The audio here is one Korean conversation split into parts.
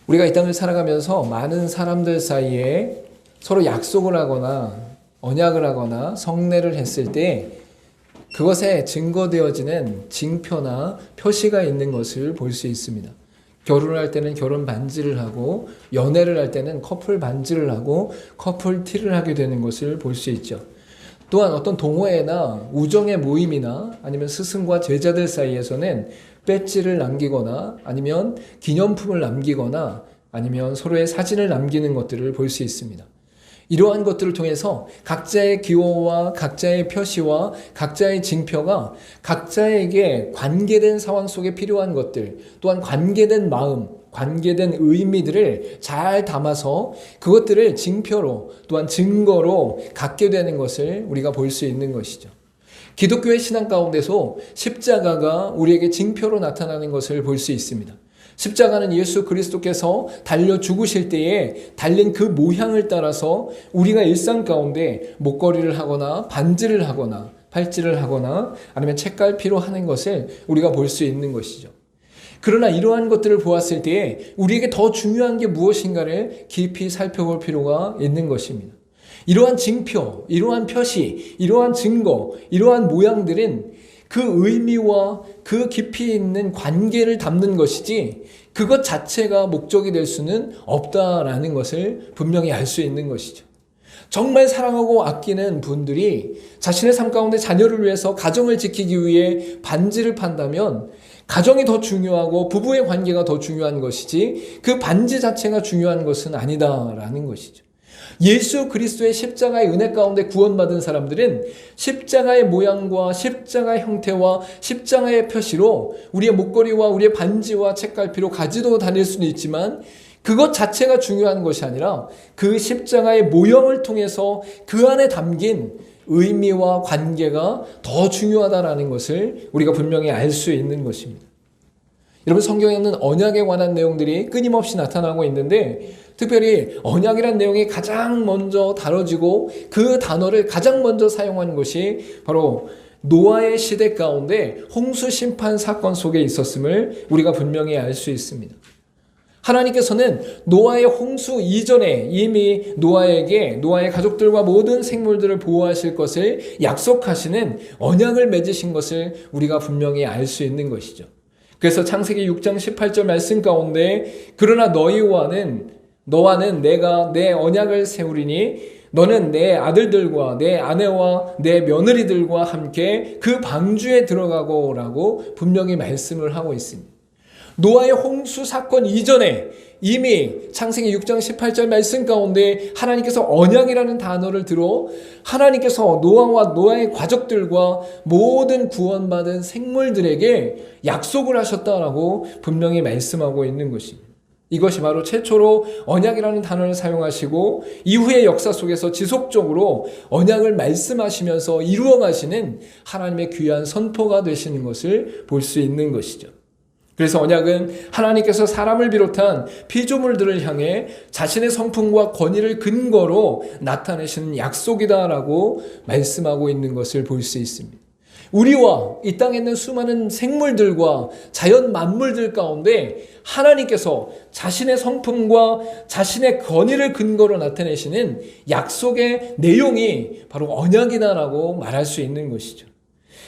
우리가 이 땅을 살아가면서 많은 사람들 사이에 서로 약속을 하거나 언약을 하거나 성례를 했을 때 그것에 증거되어지는 징표나 표시가 있는 것을 볼 수 있습니다. 결혼을 할 때는 결혼 반지를 하고, 연애를 할 때는 커플 반지를 하고 커플 티를 하게 되는 것을 볼 수 있죠. 또한 어떤 동호회나 우정의 모임이나 아니면 스승과 제자들 사이에서는 배지를 남기거나 아니면 기념품을 남기거나 아니면 서로의 사진을 남기는 것들을 볼 수 있습니다. 이러한 것들을 통해서 각자의 기호와 각자의 표시와 각자의 징표가 각자에게 관계된 상황 속에 필요한 것들, 또한 관계된 마음, 관계된 의미들을 잘 담아서 그것들을 징표로 또한 증거로 갖게 되는 것을 우리가 볼 수 있는 것이죠. 기독교의 신앙 가운데서 십자가가 우리에게 징표로 나타나는 것을 볼 수 있습니다. 십자가는 예수 그리스도께서 달려 죽으실 때에 달린 그 모양을 따라서 우리가 일상 가운데 목걸이를 하거나 반지를 하거나 팔찌를 하거나 아니면 책갈피로 하는 것을 우리가 볼 수 있는 것이죠. 그러나 이러한 것들을 보았을 때에 우리에게 더 중요한 게 무엇인가를 깊이 살펴볼 필요가 있는 것입니다. 이러한 징표, 이러한 표시, 이러한 증거, 이러한 모양들은 그 의미와 그 깊이 있는 관계를 담는 것이지 그것 자체가 목적이 될 수는 없다라는 것을 분명히 알 수 있는 것이죠. 정말 사랑하고 아끼는 분들이 자신의 삶 가운데 자녀를 위해서 가정을 지키기 위해 반지를 판다면 가정이 더 중요하고 부부의 관계가 더 중요한 것이지 그 반지 자체가 중요한 것은 아니다라는 것이죠. 예수 그리스도의 십자가의 은혜 가운데 구원받은 사람들은 십자가의 모양과 십자가의 형태와 십자가의 표시로 우리의 목걸이와 우리의 반지와 책갈피로 가지고 다닐 수는 있지만 그것 자체가 중요한 것이 아니라 그 십자가의 모형을 통해서 그 안에 담긴 의미와 관계가 더 중요하다는 것을 우리가 분명히 알 수 있는 것입니다. 여러분, 성경에는 언약에 관한 내용들이 끊임없이 나타나고 있는데 특별히 언약이라는 내용이 가장 먼저 다뤄지고 그 단어를 가장 먼저 사용한 것이 바로 노아의 시대 가운데 홍수 심판 사건 속에 있었음을 우리가 분명히 알 수 있습니다. 하나님께서는 노아의 홍수 이전에 이미 노아의 가족들과 모든 생물들을 보호하실 것을 약속하시는 언약을 맺으신 것을 우리가 분명히 알 수 있는 것이죠. 그래서 창세기 6장 18절 말씀 가운데 그러나 너와는 내가 내 언약을 세우리니 너는 내 아들들과 내 아내와 내 며느리들과 함께 그 방주에 들어가고 라고 분명히 말씀을 하고 있습니다. 노아의 홍수 사건 이전에 이미 창세기 6장 18절 말씀 가운데 하나님께서 언약이라는 단어를 들어 하나님께서 노아와 노아의 가족들과 모든 구원받은 생물들에게 약속을 하셨다라고 분명히 말씀하고 있는 것입니다. 이것이 바로 최초로 언약이라는 단어를 사용하시고 이후의 역사 속에서 지속적으로 언약을 말씀하시면서 이루어 가시는 하나님의 귀한 선포가 되시는 것을 볼 수 있는 것이죠. 그래서 언약은 하나님께서 사람을 비롯한 피조물들을 향해 자신의 성품과 권위를 근거로 나타내시는 약속이다라고 말씀하고 있는 것을 볼 수 있습니다. 우리와 이 땅에 있는 수많은 생물들과 자연 만물들 가운데 하나님께서 자신의 성품과 자신의 권위를 근거로 나타내시는 약속의 내용이 바로 언약이다라고 말할 수 있는 것이죠.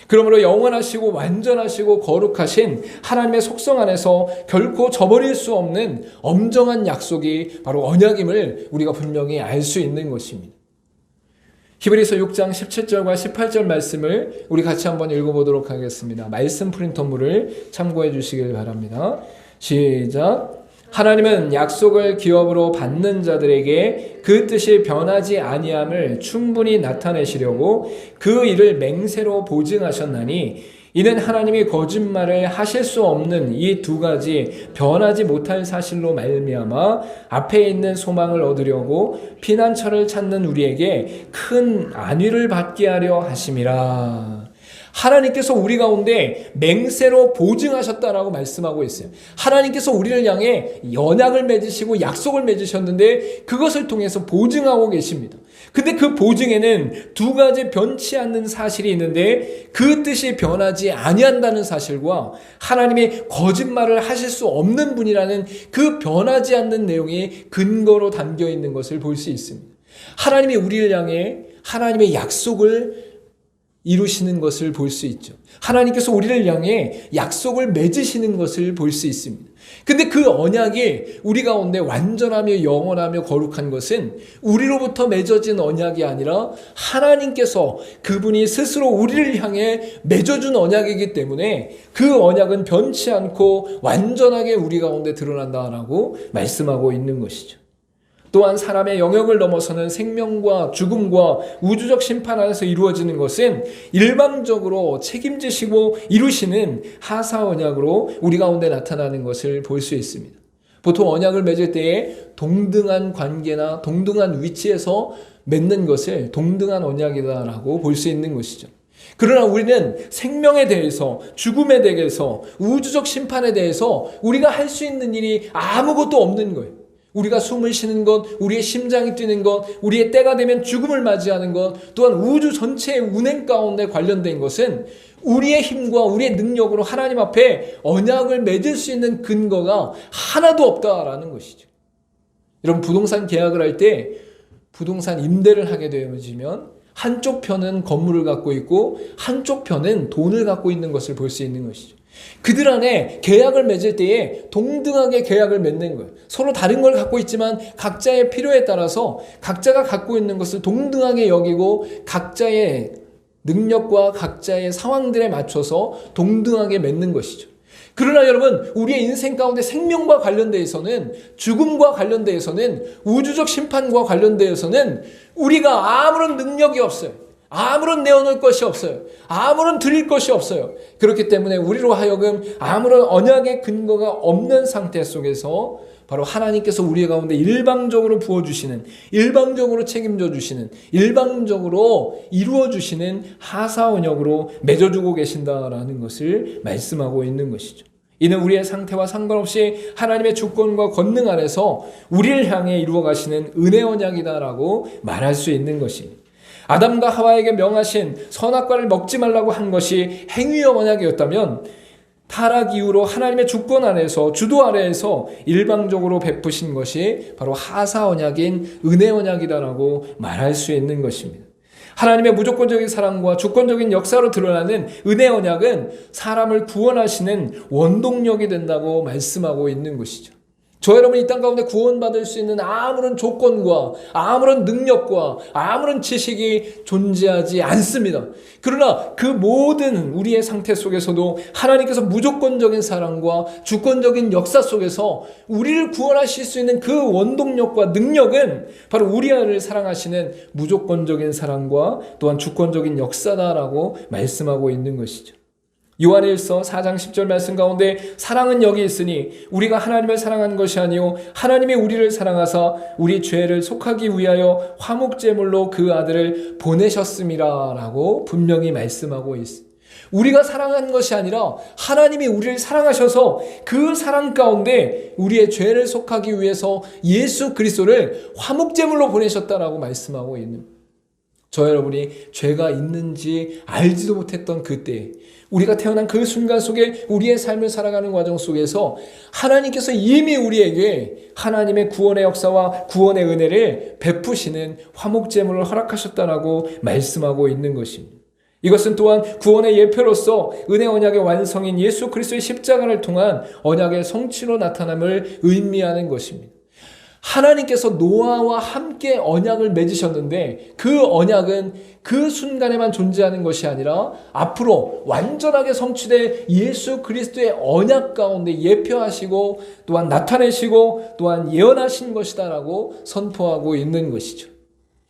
그러므로 영원하시고 완전하시고 거룩하신 하나님의 속성 안에서 결코 저버릴 수 없는 엄정한 약속이 바로 언약임을 우리가 분명히 알 수 있는 것입니다. 히브리서 6장 17절과 18절 말씀을 우리 같이 한번 읽어보도록 하겠습니다. 말씀 프린터물을 참고해 주시길 바랍니다. 시작. 하나님은 약속을 기업으로 받는 자들에게 그 뜻이 변하지 아니함을 충분히 나타내시려고 그 일을 맹세로 보증하셨나니 이는 하나님이 거짓말을 하실 수 없는 이 두 가지 변하지 못할 사실로 말미암아 앞에 있는 소망을 얻으려고 피난처를 찾는 우리에게 큰 안위를 받게 하려 하심이라. 하나님께서 우리 가운데 맹세로 보증하셨다라고 말씀하고 있어요. 하나님께서 우리를 향해 언약을 맺으시고 약속을 맺으셨는데 그것을 통해서 보증하고 계십니다. 근데 그 보증에는 두 가지 변치 않는 사실이 있는데 그 뜻이 변하지 아니한다는 사실과 하나님이 거짓말을 하실 수 없는 분이라는 그 변하지 않는 내용이 근거로 담겨 있는 것을 볼 수 있습니다. 하나님이 우리를 향해 하나님의 약속을 이루시는 것을 볼 수 있죠. 하나님께서 우리를 향해 약속을 맺으시는 것을 볼 수 있습니다. 근데 그 언약이 우리 가운데 완전하며 영원하며 거룩한 것은 우리로부터 맺어진 언약이 아니라 하나님께서 그분이 스스로 우리를 향해 맺어준 언약이기 때문에 그 언약은 변치 않고 완전하게 우리 가운데 드러난다라고 말씀하고 있는 것이죠. 또한 사람의 영역을 넘어서는 생명과 죽음과 우주적 심판 안에서 이루어지는 것은 일방적으로 책임지시고 이루시는 하사 언약으로 우리 가운데 나타나는 것을 볼 수 있습니다. 보통 언약을 맺을 때에 동등한 관계나 동등한 위치에서 맺는 것을 동등한 언약이다라고 볼 수 있는 것이죠. 그러나 우리는 생명에 대해서, 죽음에 대해서, 우주적 심판에 대해서 우리가 할 수 있는 일이 아무것도 없는 거예요. 우리가 숨을 쉬는 것, 우리의 심장이 뛰는 것, 우리의 때가 되면 죽음을 맞이하는 것, 또한 우주 전체의 운행 가운데 관련된 것은 우리의 힘과 우리의 능력으로 하나님 앞에 언약을 맺을 수 있는 근거가 하나도 없다라는 것이죠. 여러분, 부동산 계약을 할 때 부동산 임대를 하게 되어지면 한쪽 편은 건물을 갖고 있고 한쪽 편은 돈을 갖고 있는 것을 볼 수 있는 것이죠. 그들 안에 계약을 맺을 때에 동등하게 계약을 맺는 거예요. 서로 다른 걸 갖고 있지만 각자의 필요에 따라서 각자가 갖고 있는 것을 동등하게 여기고 각자의 능력과 각자의 상황들에 맞춰서 동등하게 맺는 것이죠. 그러나 여러분, 우리의 인생 가운데 생명과 관련되어서는, 죽음과 관련되어서는, 우주적 심판과 관련되어서는 우리가 아무런 능력이 없어요. 아무런 내어놓을 것이 없어요. 아무런 드릴 것이 없어요. 그렇기 때문에 우리로 하여금 아무런 언약의 근거가 없는 상태 속에서 바로 하나님께서 우리 가운데 일방적으로 부어주시는, 일방적으로 책임져 주시는, 일방적으로 이루어주시는 하사 언약으로 맺어주고 계신다라는 것을 말씀하고 있는 것이죠. 이는 우리의 상태와 상관없이 하나님의 주권과 권능 안에서 우리를 향해 이루어 가시는 은혜 언약이다라고 말할 수 있는 것입니다. 아담과 하와에게 명하신 선악과를 먹지 말라고 한 것이 행위의 언약이었다면 타락 이후로 하나님의 주권 안에서, 주도 아래에서 일방적으로 베푸신 것이 바로 하사 언약인 은혜 언약이다라고 말할 수 있는 것입니다. 하나님의 무조건적인 사랑과 주권적인 역사로 드러나는 은혜 언약은 사람을 구원하시는 원동력이 된다고 말씀하고 있는 것이죠. 저 여러분, 이 땅 가운데 구원받을 수 있는 아무런 조건과 아무런 능력과 아무런 지식이 존재하지 않습니다. 그러나 그 모든 우리의 상태 속에서도 하나님께서 무조건적인 사랑과 주권적인 역사 속에서 우리를 구원하실 수 있는 그 원동력과 능력은 바로 우리를 사랑하시는 무조건적인 사랑과 또한 주권적인 역사다라고 말씀하고 있는 것이죠. 요한일서 4장 10절 말씀 가운데 사랑은 여기 있으니 우리가 하나님을 사랑한 것이 아니요 하나님이 우리를 사랑하사 우리 죄를 속하기 위하여 화목제물로 그 아들을 보내셨음이라라고 분명히 말씀하고 있습니다. 우리가 사랑한 것이 아니라 하나님이 우리를 사랑하셔서 그 사랑 가운데 우리의 죄를 속하기 위해서 예수 그리스도를 화목제물로 보내셨다라고 말씀하고 있는, 저 여러분이 죄가 있는지 알지도 못했던 그때, 우리가 태어난 그 순간 속에 우리의 삶을 살아가는 과정 속에서 하나님께서 이미 우리에게 하나님의 구원의 역사와 구원의 은혜를 베푸시는 화목제물을 허락하셨다라고 말씀하고 있는 것입니다. 이것은 또한 구원의 예표로서 은혜 언약의 완성인 예수 그리스도의 십자가를 통한 언약의 성취로 나타남을 의미하는 것입니다. 하나님께서 노아와 함께 언약을 맺으셨는데 그 언약은 그 순간에만 존재하는 것이 아니라 앞으로 완전하게 성취될 예수 그리스도의 언약 가운데 예표하시고 또한 나타내시고 또한 예언하신 것이다라고 선포하고 있는 것이죠.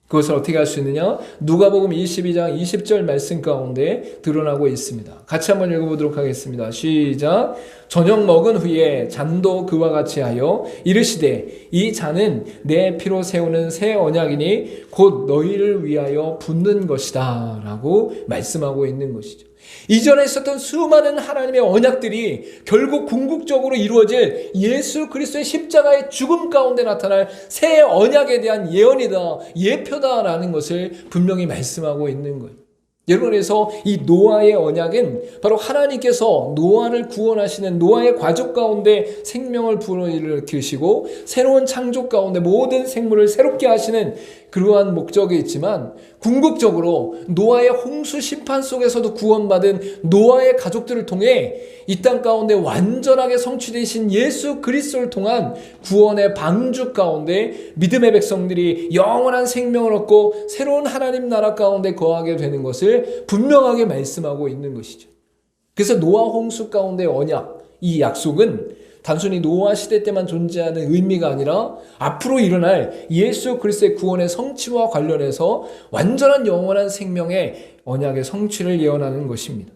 그것을 어떻게 할 수 있느냐? 누가복음 22장 20절 말씀 가운데 드러나고 있습니다. 같이 한번 읽어보도록 하겠습니다. 시작. 저녁 먹은 후에 잔도 그와 같이 하여 이르시되 이 잔은 내 피로 세우는 새 언약이니 곧 너희를 위하여 붓는 것이다 라고 말씀하고 있는 것이죠. 이전에 있었던 수많은 하나님의 언약들이 결국 궁극적으로 이루어질 예수 그리스도의 십자가의 죽음 가운데 나타날 새 언약에 대한 예언이다, 예표다 대표다라는 것을 분명히 말씀하고 있는 거예요. 여러분, 그래서 이 노아의 언약은 바로 하나님께서 노아를 구원하시는 노아의 가족 가운데 생명을 불어일으키시고 새로운 창조 가운데 모든 생물을 새롭게 하시는 그러한 목적이 있지만, 궁극적으로 노아의 홍수 심판 속에서도 구원받은 노아의 가족들을 통해 이 땅 가운데 완전하게 성취되신 예수 그리스도를 통한 구원의 방주 가운데 믿음의 백성들이 영원한 생명을 얻고 새로운 하나님 나라 가운데 거하게 되는 것을 분명하게 말씀하고 있는 것이죠. 그래서 노아 홍수 가운데 언약, 이 약속은 단순히 노아 시대 때만 존재하는 의미가 아니라 앞으로 일어날 예수 그리스도의 구원의 성취와 관련해서 완전한 영원한 생명의 언약의 성취를 예언하는 것입니다.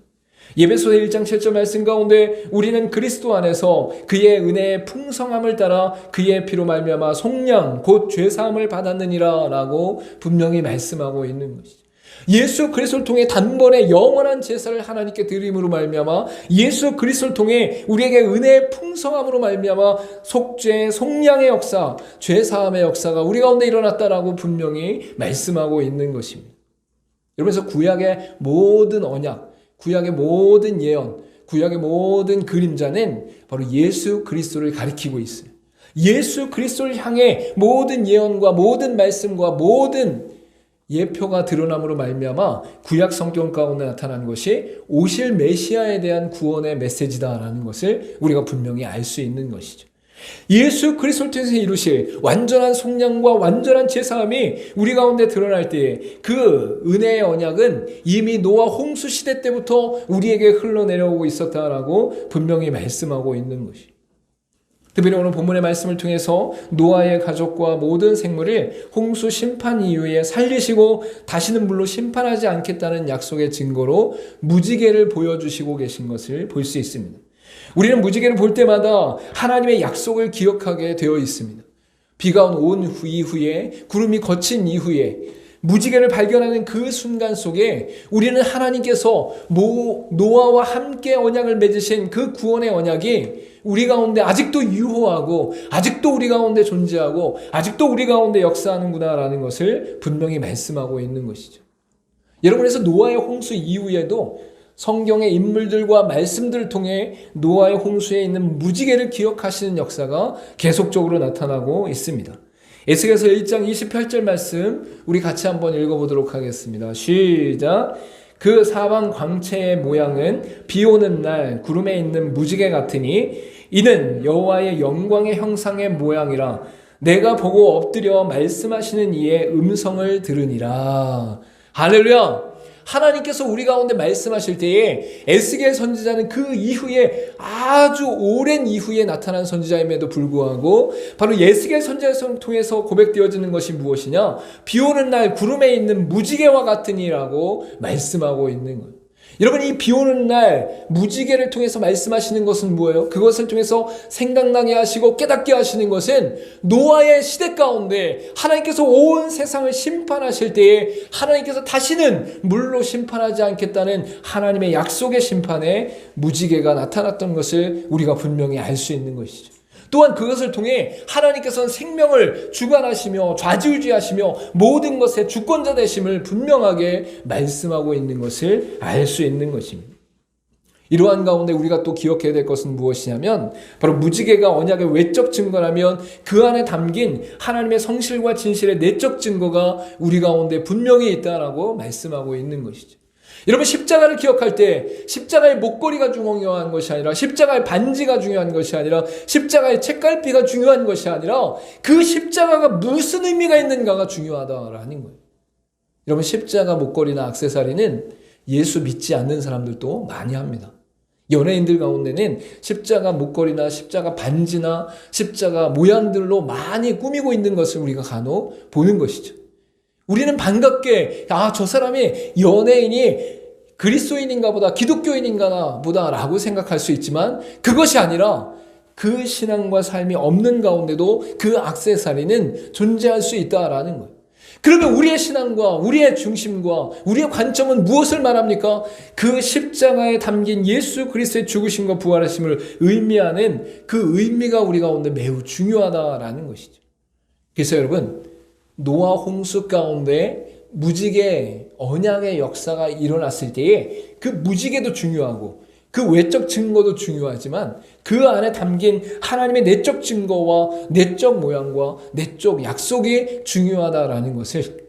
에베소서 1장 7절 말씀 가운데 우리는 그리스도 안에서 그의 은혜의 풍성함을 따라 그의 피로 말미암아 속량 곧 죄사함을 받았느니라 라고 분명히 말씀하고 있는 것이죠. 예수 그리스도를 통해 단번에 영원한 제사를 하나님께 드림으로 말미암아 예수 그리스도를 통해 우리에게 은혜의 풍성함으로 말미암아 속죄, 속량의 역사, 죄사함의 역사가 우리 가운데 일어났다라고 분명히 말씀하고 있는 것입니다. 여러분에서 구약의 모든 언약, 구약의 모든 예언, 구약의 모든 그림자는 바로 예수 그리스도를 가리키고 있어요. 예수 그리스도를 향해 모든 예언과 모든 말씀과 모든 예표가 드러남으로 말미암아 구약 성경 가운데 나타나는 것이 오실 메시아에 대한 구원의 메시지다라는 것을 우리가 분명히 알 수 있는 것이죠. 예수 그리스도를 통해서 이루실 완전한 속량과 완전한 제사함이 우리 가운데 드러날 때에 그 은혜의 언약은 이미 노아 홍수 시대 때부터 우리에게 흘러내려오고 있었다라고 분명히 말씀하고 있는 것이죠. 특별히 오늘 본문의 말씀을 통해서 노아의 가족과 모든 생물을 홍수 심판 이후에 살리시고 다시는 물로 심판하지 않겠다는 약속의 증거로 무지개를 보여주시고 계신 것을 볼 수 있습니다. 우리는 무지개를 볼 때마다 하나님의 약속을 기억하게 되어 있습니다. 비가 온 이후에 구름이 거친 이후에 무지개를 발견하는 그 순간 속에 우리는 하나님께서 노아와 함께 언약을 맺으신 그 구원의 언약이 우리 가운데 아직도 유효하고 아직도 우리 가운데 존재하고 아직도 우리 가운데 역사하는구나라는 것을 분명히 말씀하고 있는 것이죠. 여러분에서 노아의 홍수 이후에도 성경의 인물들과 말씀들을 통해 노아의 홍수에 있는 무지개를 기억하시는 역사가 계속적으로 나타나고 있습니다. 에스겔서 1장 28절 말씀 우리 같이 한번 읽어보도록 하겠습니다. 시작. 그 사방 광채의 모양은 비 오는 날 구름에 있는 무지개 같으니 이는 여호와의 영광의 형상의 모양이라 내가 보고 엎드려 말씀하시는 이의 음성을 들으니라. 할렐루야. 하나님께서 우리 가운데 말씀하실 때에 에스겔 선지자는 그 이후에 아주 오랜 이후에 나타난 선지자임에도 불구하고 바로 에스겔 선지자를 통해서 고백되어지는 것이 무엇이냐? 비 오는 날 구름에 있는 무지개와 같으니라고 말씀하고 있는 거예요. 여러분, 이 비 오는 날 무지개를 통해서 말씀하시는 것은 뭐예요? 그것을 통해서 생각나게 하시고 깨닫게 하시는 것은 노아의 시대 가운데 하나님께서 온 세상을 심판하실 때에 하나님께서 다시는 물로 심판하지 않겠다는 하나님의 약속의 심판에 무지개가 나타났던 것을 우리가 분명히 알 수 있는 것이죠. 또한 그것을 통해 하나님께서는 생명을 주관하시며 좌지우지하시며 모든 것의 주권자 되심을 분명하게 말씀하고 있는 것을 알 수 있는 것입니다. 이러한 가운데 우리가 또 기억해야 될 것은 무엇이냐면 바로 무지개가 언약의 외적 증거라면 그 안에 담긴 하나님의 성실과 진실의 내적 증거가 우리 가운데 분명히 있다라고 말씀하고 있는 것이죠. 여러분, 십자가를 기억할 때 십자가의 목걸이가 중요한 것이 아니라 십자가의 반지가 중요한 것이 아니라 십자가의 책갈피가 중요한 것이 아니라 그 십자가가 무슨 의미가 있는가가 중요하다라는 거예요. 여러분, 십자가 목걸이나 액세서리는 예수 믿지 않는 사람들도 많이 합니다. 연예인들 가운데는 십자가 목걸이나 십자가 반지나 십자가 모양들로 많이 꾸미고 있는 것을 우리가 간혹 보는 것이죠. 우리는 반갑게 저 사람이 연예인이 그리스도인인가 보다 기독교인인가 보다 라고 생각할 수 있지만 그것이 아니라 그 신앙과 삶이 없는 가운데도 그 액세서리는 존재할 수 있다라는 거예요. 그러면 우리의 신앙과 우리의 중심과 우리의 관점은 무엇을 말합니까? 그 십자가에 담긴 예수 그리스도의 죽으심과 부활하심을 의미하는 그 의미가 우리 가운데 매우 중요하다라는 것이죠. 그래서 여러분, 노아 홍수 가운데 무지개 언약의 역사가 일어났을 때에 그 무지개도 중요하고 그 외적 증거도 중요하지만 그 안에 담긴 하나님의 내적 증거와 내적 모양과 내적 약속이 중요하다라는 것을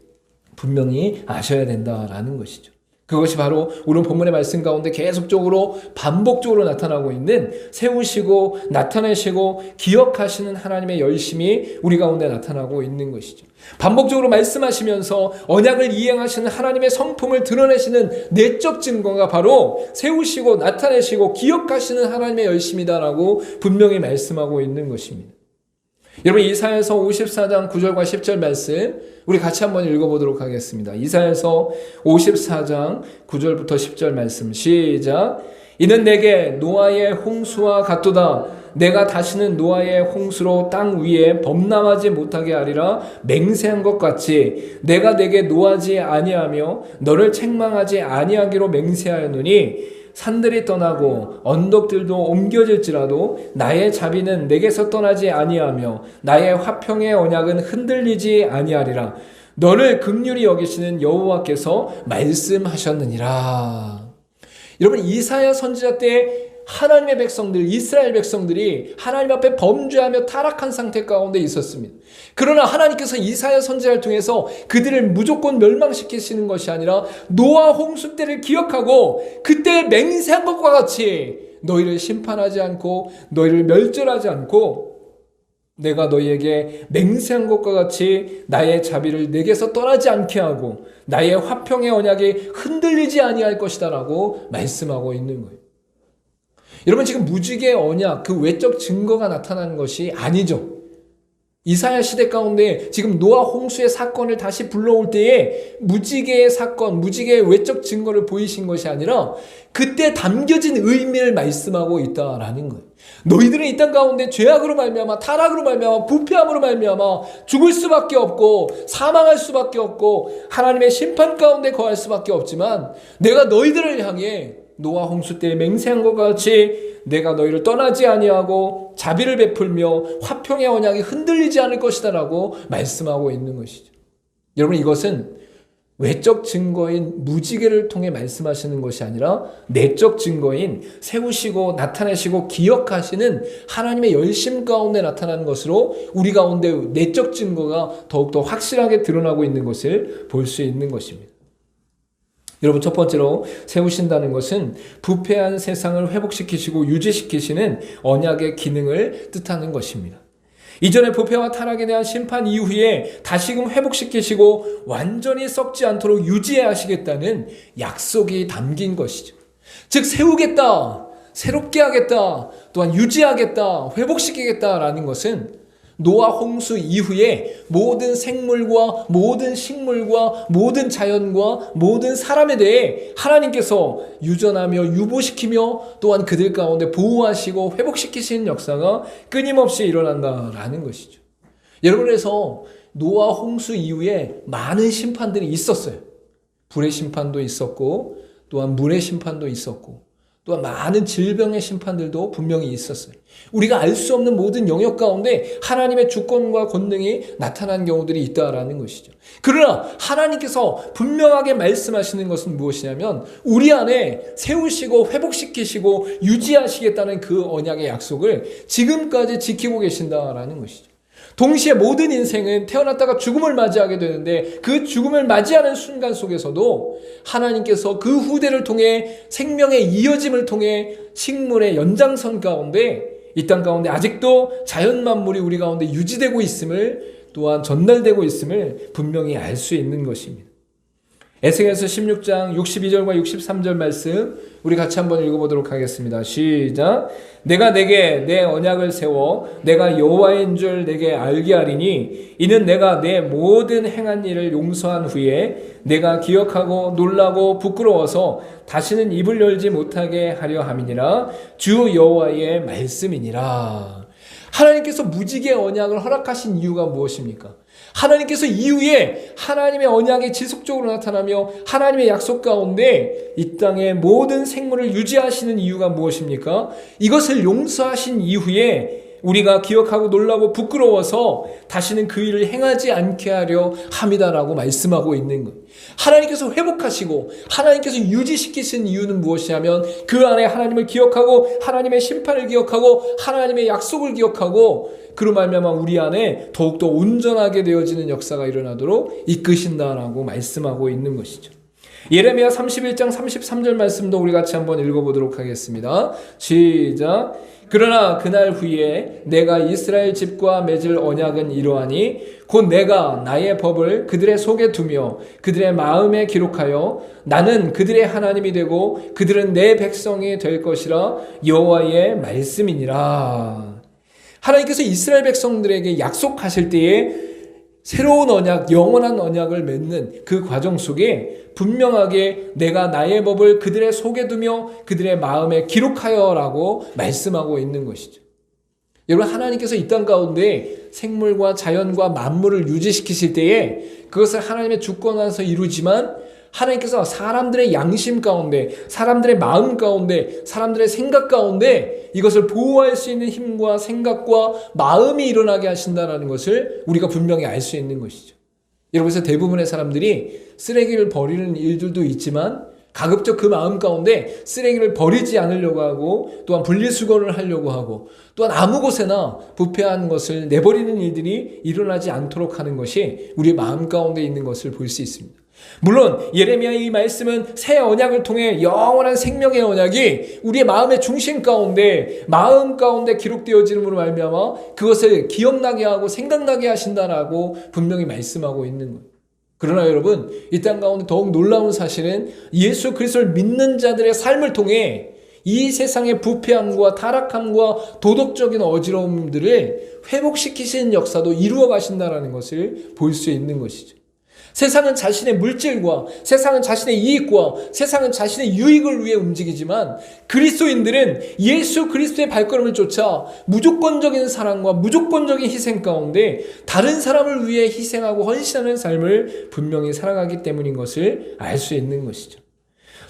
분명히 아셔야 된다라는 것이죠. 그것이 바로 오늘 본문의 말씀 가운데 계속적으로 반복적으로 나타나고 있는 세우시고 나타내시고 기억하시는 하나님의 열심이 우리 가운데 나타나고 있는 것이죠. 반복적으로 말씀하시면서 언약을 이행하시는 하나님의 성품을 드러내시는 내적 증거가 바로 세우시고 나타내시고 기억하시는 하나님의 열심이다라고 분명히 말씀하고 있는 것입니다. 여러분, 이사야서 54장 9절과 10절 말씀 우리 같이 한번 읽어보도록 하겠습니다. 이사야서 54장 9절부터 10절 말씀 시작. 이는 내게 노아의 홍수와 같도다. 내가 다시는 노아의 홍수로 땅 위에 범람하지 못하게 하리라. 맹세한 것 같이 내가 내게 노하지 아니하며 너를 책망하지 아니하기로 맹세하였노니 산들이 떠나고 언덕들도 옮겨질지라도 나의 자비는 내게서 떠나지 아니하며 나의 화평의 언약은 흔들리지 아니하리라. 너를 긍휼히 여기시는 여호와께서 말씀하셨느니라. 여러분, 이사야 선지자 때 하나님의 백성들, 이스라엘 백성들이 하나님 앞에 범죄하며 타락한 상태 가운데 있었습니다. 그러나 하나님께서 이사야 선지자를 통해서 그들을 무조건 멸망시키시는 것이 아니라 노아 홍수 때를 기억하고 그때 맹세한 것과 같이 너희를 심판하지 않고 너희를 멸절하지 않고 내가 너희에게 맹세한 것과 같이 나의 자비를 내게서 떠나지 않게 하고 나의 화평의 언약이 흔들리지 아니할 것이다 라고 말씀하고 있는 거예요. 여러분, 지금 무지개 언약, 그 외적 증거가 나타나는 것이 아니죠. 이사야 시대 가운데 지금 노아 홍수의 사건을 다시 불러올 때에 무지개의 사건, 무지개의 외적 증거를 보이신 것이 아니라 그때 담겨진 의미를 말씀하고 있다라는 거예요. 너희들은 이 땅 가운데 죄악으로 말미암아, 타락으로 말미암아, 부패함으로 말미암아 죽을 수밖에 없고 사망할 수밖에 없고 하나님의 심판 가운데 거할 수밖에 없지만 내가 너희들을 향해 노아 홍수 때 맹세한 것 같이 내가 너희를 떠나지 아니하고 자비를 베풀며 화평의 언약이 흔들리지 않을 것이다 라고 말씀하고 있는 것이죠. 여러분, 이것은 외적 증거인 무지개를 통해 말씀하시는 것이 아니라 내적 증거인 세우시고 나타내시고 기억하시는 하나님의 열심 가운데 나타나는 것으로 우리 가운데 내적 증거가 더욱더 확실하게 드러나고 있는 것을 볼 수 있는 것입니다. 여러분, 첫 번째로 세우신다는 것은 부패한 세상을 회복시키시고 유지시키시는 언약의 기능을 뜻하는 것입니다. 이전의 부패와 타락에 대한 심판 이후에 다시금 회복시키시고 완전히 썩지 않도록 유지하시겠다는 약속이 담긴 것이죠. 즉, 세우겠다, 새롭게 하겠다, 또한 유지하겠다, 회복시키겠다라는 것은 노아 홍수 이후에 모든 생물과 모든 식물과 모든 자연과 모든 사람에 대해 하나님께서 유전하며 유보시키며 또한 그들 가운데 보호하시고 회복시키시는 역사가 끊임없이 일어난다라는 것이죠. 여러분, 그래서 노아 홍수 이후에 많은 심판들이 있었어요. 불의 심판도 있었고 또한 물의 심판도 있었고 또한 많은 질병의 심판들도 분명히 있었어요. 우리가 알 수 없는 모든 영역 가운데 하나님의 주권과 권능이 나타난 경우들이 있다라는 것이죠. 그러나 하나님께서 분명하게 말씀하시는 것은 무엇이냐면 우리 안에 세우시고 회복시키시고 유지하시겠다는 그 언약의 약속을 지금까지 지키고 계신다라는 것이죠. 동시에 모든 인생은 태어났다가 죽음을 맞이하게 되는데 그 죽음을 맞이하는 순간 속에서도 하나님께서 그 후대를 통해 생명의 이어짐을 통해 식물의 연장선 가운데 이 땅 가운데 아직도 자연 만물이 우리 가운데 유지되고 있음을 또한 전달되고 있음을 분명히 알 수 있는 것입니다. 에스겔서 16장 62절과 63절 말씀 우리 같이 한번 읽어보도록 하겠습니다. 시작. 내가 내게 내 언약을 세워 내가 여호와인 줄 내게 알게 하리니 이는 내가 내 모든 행한 일을 용서한 후에 내가 기억하고 놀라고 부끄러워서 다시는 입을 열지 못하게 하려 함이니라. 주 여호와의 말씀이니라. 하나님께서 무지개 언약을 허락하신 이유가 무엇입니까? 하나님께서 이후에 하나님의 언약이 지속적으로 나타나며 하나님의 약속 가운데 이 땅의 모든 생물을 유지하시는 이유가 무엇입니까? 이것을 용서하신 이후에 우리가 기억하고 놀라고 부끄러워서 다시는 그 일을 행하지 않게 하려 함이다라고 말씀하고 있는 거예요. 하나님께서 회복하시고 하나님께서 유지시키신 이유는 무엇이냐면 그 안에 하나님을 기억하고 하나님의 심판을 기억하고 하나님의 약속을 기억하고 그로 말미암아 우리 안에 더욱더 온전하게 되어지는 역사가 일어나도록 이끄신다라고 말씀하고 있는 것이죠. 예레미야 31장 33절 말씀도 우리 같이 한번 읽어보도록 하겠습니다. 시작. 그러나 그날 후에 내가 이스라엘 집과 맺을 언약은 이러하니 곧 내가 나의 법을 그들의 속에 두며 그들의 마음에 기록하여 나는 그들의 하나님이 되고 그들은 내 백성이 될 것이라 여호와의 말씀이니라. 하나님께서 이스라엘 백성들에게 약속하실 때에 새로운 언약, 영원한 언약을 맺는 그 과정 속에 분명하게 내가 나의 법을 그들의 속에 두며 그들의 마음에 기록하여라고 말씀하고 있는 것이죠. 여러분, 하나님께서 이 땅 가운데 생물과 자연과 만물을 유지시키실 때에 그것을 하나님의 주권 안에서 이루지만 하나님께서 사람들의 양심 가운데, 사람들의 마음 가운데, 사람들의 생각 가운데 이것을 보호할 수 있는 힘과 생각과 마음이 일어나게 하신다는 것을 우리가 분명히 알 수 있는 것이죠. 여러분, 그래서 대부분의 사람들이 쓰레기를 버리는 일들도 있지만 가급적 그 마음 가운데 쓰레기를 버리지 않으려고 하고 또한 분리수거를 하려고 하고 또한 아무 곳에나 부패한 것을 내버리는 일들이 일어나지 않도록 하는 것이 우리의 마음 가운데 있는 것을 볼 수 있습니다. 물론 예레미야의 이 말씀은 새 언약을 통해 영원한 생명의 언약이 우리의 마음의 중심 가운데 마음 가운데 기록되어짐으로 말미암아 그것을 기억나게 하고 생각나게 하신다라고 분명히 말씀하고 있는 거예요. 그러나 여러분, 이 땅 가운데 더욱 놀라운 사실은 예수 그리스도를 믿는 자들의 삶을 통해 이 세상의 부패함과 타락함과 도덕적인 어지러움들을 회복시키시는 역사도 이루어 가신다는 것을 볼 수 있는 것이죠. 세상은 자신의 물질과 세상은 자신의 이익과 세상은 자신의 유익을 위해 움직이지만 그리스도인들은 예수 그리스도의 발걸음을 쫓아 무조건적인 사랑과 무조건적인 희생 가운데 다른 사람을 위해 희생하고 헌신하는 삶을 분명히 살아가기 때문인 것을 알 수 있는 것이죠.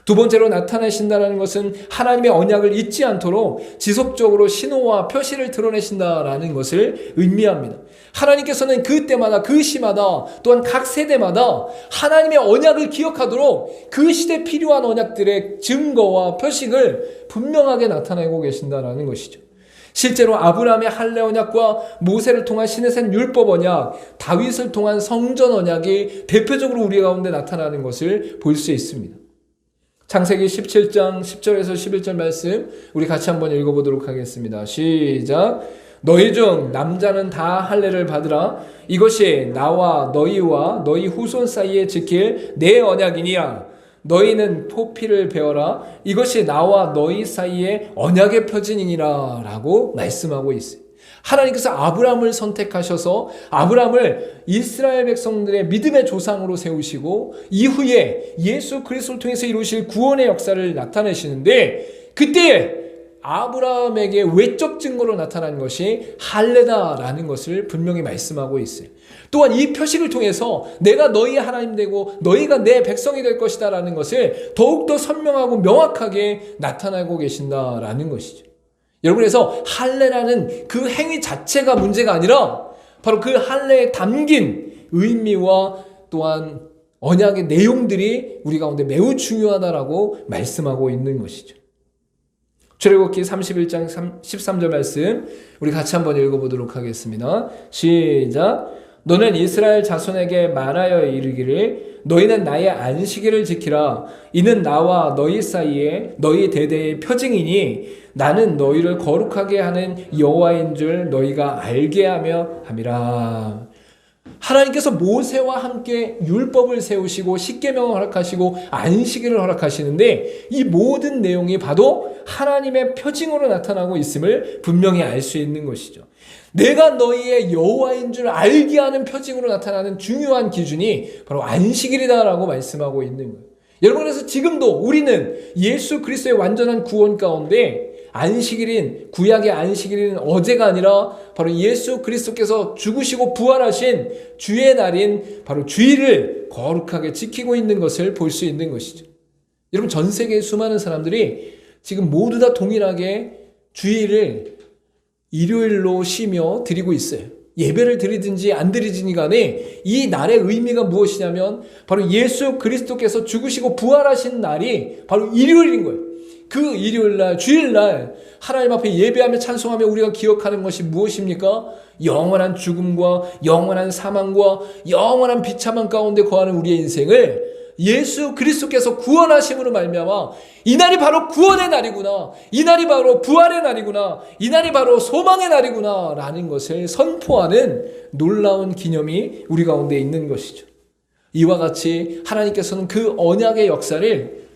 두 번째로 나타내신다는 것은 하나님의 언약을 잊지 않도록 지속적으로 신호와 표시를 드러내신다라는 것을 의미합니다. 하나님께서는 그때마다 그 시마다 또한 각 세대마다 하나님의 언약을 기억하도록 그 시대에 필요한 언약들의 증거와 표식을 분명하게 나타내고 계신다라는 것이죠. 실제로 아브라함의 할례 언약과 모세를 통한 시내산 율법 언약, 다윗을 통한 성전 언약이 대표적으로 우리 가운데 나타나는 것을 볼 수 있습니다. 창세기 17장 10절에서 11절 말씀 우리 같이 한번 읽어보도록 하겠습니다. 시작. 너희 중 남자는 다 할례를 받으라. 이것이 나와 너희와 너희 후손 사이에 지킬 내 언약이니라. 너희는 포피를 베어라. 이것이 나와 너희 사이에 언약의 표징이니라 라고 말씀하고 있어요. 하나님께서 아브라함을 선택하셔서 아브라함을 이스라엘 백성들의 믿음의 조상으로 세우시고 이후에 예수 그리스도를 통해서 이루실 구원의 역사를 나타내시는데 그때 아브라함에게 외적 증거로 나타난 것이 할례다라는 것을 분명히 말씀하고 있어요. 또한 이 표식을 통해서 내가 너희의 하나님 되고 너희가 내 백성이 될 것이다 라는 것을 더욱더 선명하고 명확하게 나타내고 계신다라는 것이죠. 여러분, 그래서 할례라는 그 행위 자체가 문제가 아니라 바로 그 할례에 담긴 의미와 또한 언약의 내용들이 우리 가운데 매우 중요하다라고 말씀하고 있는 것이죠. 출애굽기 31장 13절 말씀 우리 같이 한번 읽어보도록 하겠습니다. 시작. 너는 이스라엘 자손에게 말하여 이르기를 너희는 나의 안식일을 지키라. 이는 나와 너희 사이에 너희 대대의 표징이니 나는 너희를 거룩하게 하는 여호와인 줄 너희가 알게 하며 함이라. 하나님께서 모세와 함께 율법을 세우시고 십계명을 허락하시고 안식일을 허락하시는데 이 모든 내용이 바로 하나님의 표징으로 나타나고 있음을 분명히 알 수 있는 것이죠. 내가 너희의 여호와인 줄 알게 하는 표징으로 나타나는 중요한 기준이 바로 안식일이다라고 말씀하고 있는 거예요. 여러분, 그래서 지금도 우리는 예수 그리스도의 완전한 구원 가운데 안식일인 구약의 안식일인 어제가 아니라 바로 예수 그리스도께서 죽으시고 부활하신 주의 날인 바로 주일을 거룩하게 지키고 있는 것을 볼 수 있는 것이죠. 여러분, 전 세계의 수많은 사람들이 지금 모두 다 동일하게 주일을 일요일로 쉬며 드리고 있어요. 예배를 드리든지 안 드리든지 간에 이 날의 의미가 무엇이냐면 바로 예수 그리스도께서 죽으시고 부활하신 날이 바로 일요일인 거예요. 그 일요일날, 주일날 하나님 앞에 예배하며 찬송하며 우리가 기억하는 것이 무엇입니까? 영원한 죽음과 영원한 사망과 영원한 비참한 가운데 거하는 우리의 인생을 예수 그리스도께서 구원하심으로 말미암아 이 날이 바로 구원의 날이구나, 이 날이 바로 부활의 날이구나, 이 날이 바로 소망의 날이구나 라는 것을 선포하는 놀라운 기념이 우리 가운데 있는 것이죠. 이와 같이 하나님께서는 그 언약의 역사를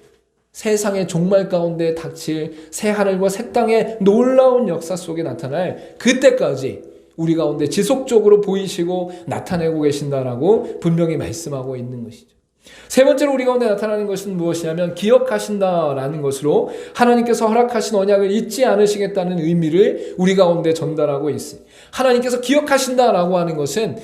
세상의 종말 가운데 닥칠 새 하늘과 새 땅의 놀라운 역사 속에 나타날 그때까지 우리 가운데 지속적으로 보이시고 나타내고 계신다라고 분명히 말씀하고 있는 것이죠. 세 번째로 우리 가운데 나타나는 것은 무엇이냐면 기억하신다라는 것으로 하나님께서 허락하신 언약을 잊지 않으시겠다는 의미를 우리 가운데 전달하고 있어요. 하나님께서 기억하신다라고 하는 것은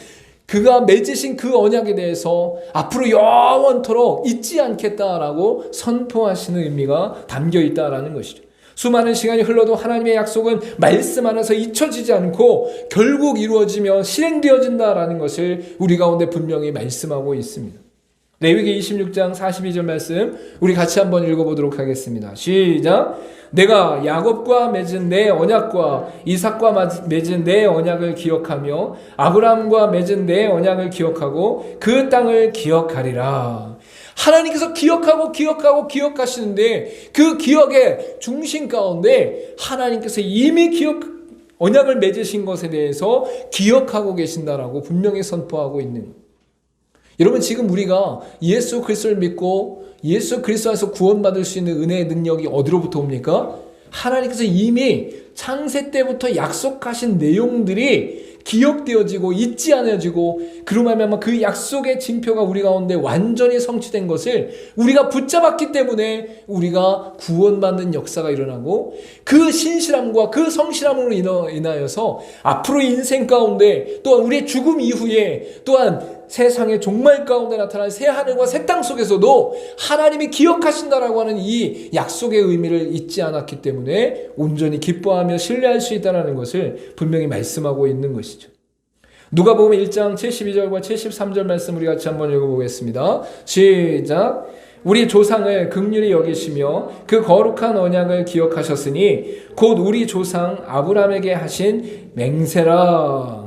그가 맺으신 그 언약에 대해서 앞으로 영원토록 잊지 않겠다라고 선포하시는 의미가 담겨 있다라는 것이죠. 수많은 시간이 흘러도 하나님의 약속은 말씀 안에서 잊혀지지 않고 결국 이루어지며 실행되어진다라는 것을 우리 가운데 분명히 말씀하고 있습니다. 레위기 26장 42절 말씀 우리 같이 한번 읽어보도록 하겠습니다. 시작. 내가 야곱과 맺은 내 언약과 이삭과 맺은 내 언약을 기억하며 아브라함과 맺은 내 언약을 기억하고 그 땅을 기억하리라. 하나님께서 기억하시는데 그 기억의 중심 가운데 하나님께서 이미 언약을 맺으신 것에 대해서 기억하고 계신다라고 분명히 선포하고 있는 거예요. 여러분, 지금 우리가 예수 그리스도를 믿고 예수 그리스도 안에서 구원받을 수 있는 은혜의 능력이 어디로부터 옵니까? 하나님께서 이미 창세 때부터 약속하신 내용들이 기억되어지고 잊지 않아지고 그로 말미암아 그 약속의 징표가 우리 가운데 완전히 성취된 것을 우리가 붙잡았기 때문에 우리가 구원받는 역사가 일어나고 그 신실함과 그 성실함으로 인하여서 앞으로 인생 가운데 또한 우리의 죽음 이후에 또한 세상의 종말 가운데 나타난 새 하늘과 새 땅 속에서도 하나님이 기억하신다라고 하는 이 약속의 의미를 잊지 않았기 때문에 온전히 기뻐하며 신뢰할 수 있다는 것을 분명히 말씀하고 있는 것이죠. 누가복음 1장 72절과 73절 말씀 우리 같이 한번 읽어보겠습니다. 시작. 우리 조상을 긍휼히 여기시며 그 거룩한 언약을 기억하셨으니 곧 우리 조상 아브라함에게 하신 맹세라.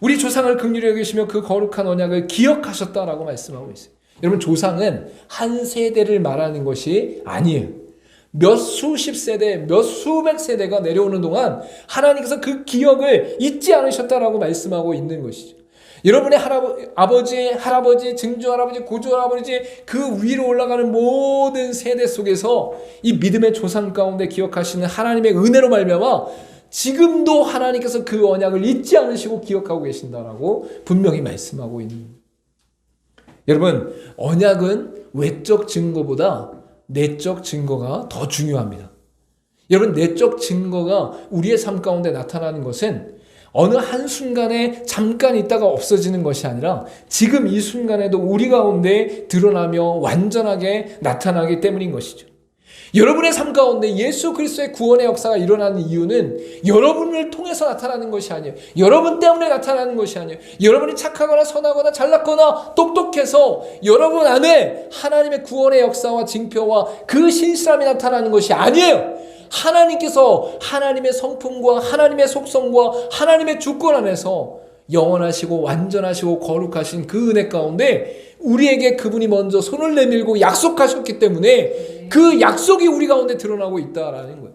우리 조상을 긍휼히 여기시며 그 거룩한 언약을 기억하셨다라고 말씀하고 있어요. 여러분, 조상은 한 세대를 말하는 것이 아니에요. 몇 수십 세대, 몇 수백 세대가 내려오는 동안 하나님께서 그 기억을 잊지 않으셨다라고 말씀하고 있는 것이죠. 여러분의 아버지, 할아버지, 증조할아버지, 고조할아버지 그 위로 올라가는 모든 세대 속에서 이 믿음의 조상 가운데 기억하시는 하나님의 은혜로 말미암아 지금도 하나님께서 그 언약을 잊지 않으시고 기억하고 계신다라고 분명히 말씀하고 있는 거예요. 여러분, 언약은 외적 증거보다 내적 증거가 더 중요합니다. 여러분, 내적 증거가 우리의 삶 가운데 나타나는 것은 어느 한순간에 잠깐 있다가 없어지는 것이 아니라 지금 이 순간에도 우리 가운데 드러나며 완전하게 나타나기 때문인 것이죠. 여러분의 삶 가운데 예수 그리스도의 구원의 역사가 일어나는 이유는 여러분을 통해서 나타나는 것이 아니에요. 여러분 때문에 나타나는 것이 아니에요. 여러분이 착하거나 선하거나 잘났거나 똑똑해서 여러분 안에 하나님의 구원의 역사와 징표와 그 신실함이 나타나는 것이 아니에요. 하나님께서 하나님의 성품과 하나님의 속성과 하나님의 주권 안에서 영원하시고 완전하시고 거룩하신 그 은혜 가운데 우리에게 그분이 먼저 손을 내밀고 약속하셨기 때문에 그 약속이 우리 가운데 드러나고 있다라는 거예요.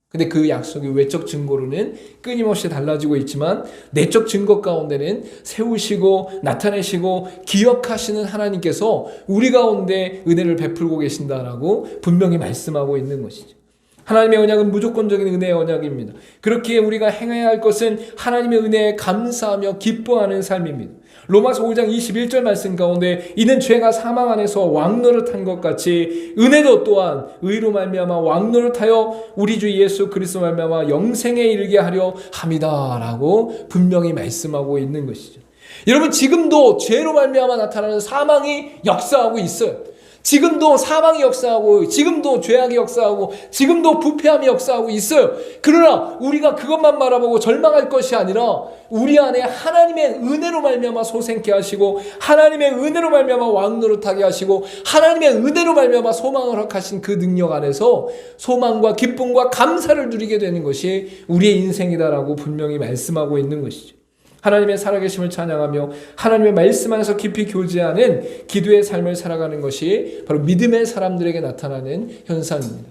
근데 그 약속이 외적 증거로는 끊임없이 달라지고 있지만 내적 증거 가운데는 세우시고 나타내시고 기억하시는 하나님께서 우리 가운데 은혜를 베풀고 계신다라고 분명히 말씀하고 있는 것이죠. 하나님의 언약은 무조건적인 은혜의 언약입니다. 그렇기에 우리가 행해야 할 것은 하나님의 은혜에 감사하며 기뻐하는 삶입니다. 로마서 5장 21절 말씀 가운데 이는 죄가 사망 안에서 왕노릇한 것 같이 은혜도 또한 의로 말미암아 왕노릇하여 우리 주 예수 그리스도 말미암아 영생에 이르게 하려 함이다라고 분명히 말씀하고 있는 것이죠. 여러분, 지금도 죄로 말미암아 나타나는 사망이 역사하고 있어요. 지금도 사망이 역사하고 지금도 죄악이 역사하고 지금도 부패함이 역사하고 있어요. 그러나 우리가 그것만 바라보고 절망할 것이 아니라 우리 안에 하나님의 은혜로 말미암아 소생케 하시고 하나님의 은혜로 말미암아 왕노릇하게 하시고 하나님의 은혜로 말미암아 소망을 허락하신 그 능력 안에서 소망과 기쁨과 감사를 누리게 되는 것이 우리의 인생이다라고 분명히 말씀하고 있는 것이죠. 하나님의 살아계심을 찬양하며 하나님의 말씀 안에서 깊이 교제하는 기도의 삶을 살아가는 것이 바로 믿음의 사람들에게 나타나는 현상입니다.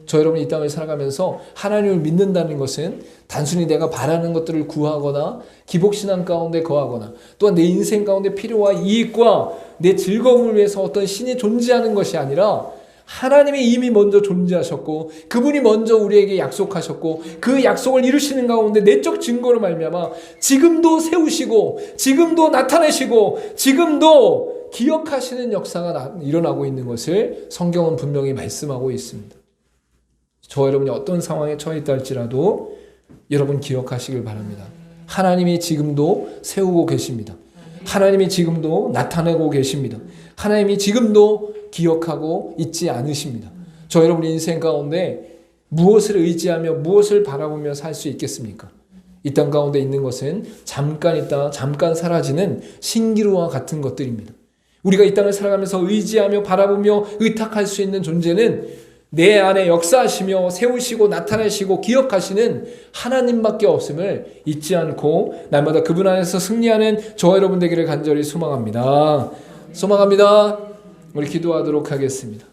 저 여러분이 이 땅을 살아가면서 하나님을 믿는다는 것은 단순히 내가 바라는 것들을 구하거나 기복신앙 가운데 거하거나 또한 내 인생 가운데 필요와 이익과 내 즐거움을 위해서 어떤 신이 존재하는 것이 아니라 하나님이 이미 먼저 존재하셨고 그분이 먼저 우리에게 약속하셨고 그 약속을 이루시는 가운데 내적 증거로 말미암아 지금도 세우시고 지금도 나타내시고 지금도 기억하시는 역사가 일어나고 있는 것을 성경은 분명히 말씀하고 있습니다. 저 여러분이 어떤 상황에 처해 있다 할지라도 여러분 기억하시길 바랍니다. 하나님이 지금도 세우고 계십니다. 하나님이 지금도 나타내고 계십니다. 하나님이 지금도 기억하고 있지 않으십니다. 저 여러분 인생 가운데 무엇을 의지하며 무엇을 바라보며 살 수 있겠습니까? 이 땅 가운데 있는 것은 잠깐 있다가 잠깐 사라지는 신기루와 같은 것들입니다. 우리가 이 땅을 살아가면서 의지하며 바라보며 의탁할 수 있는 존재는 내 안에 역사하시며 세우시고 나타내시고 기억하시는 하나님밖에 없음을 잊지 않고 날마다 그분 안에서 승리하는 저와 여러분 되기를 간절히 소망합니다. 소망합니다. 우리 기도하도록 하겠습니다.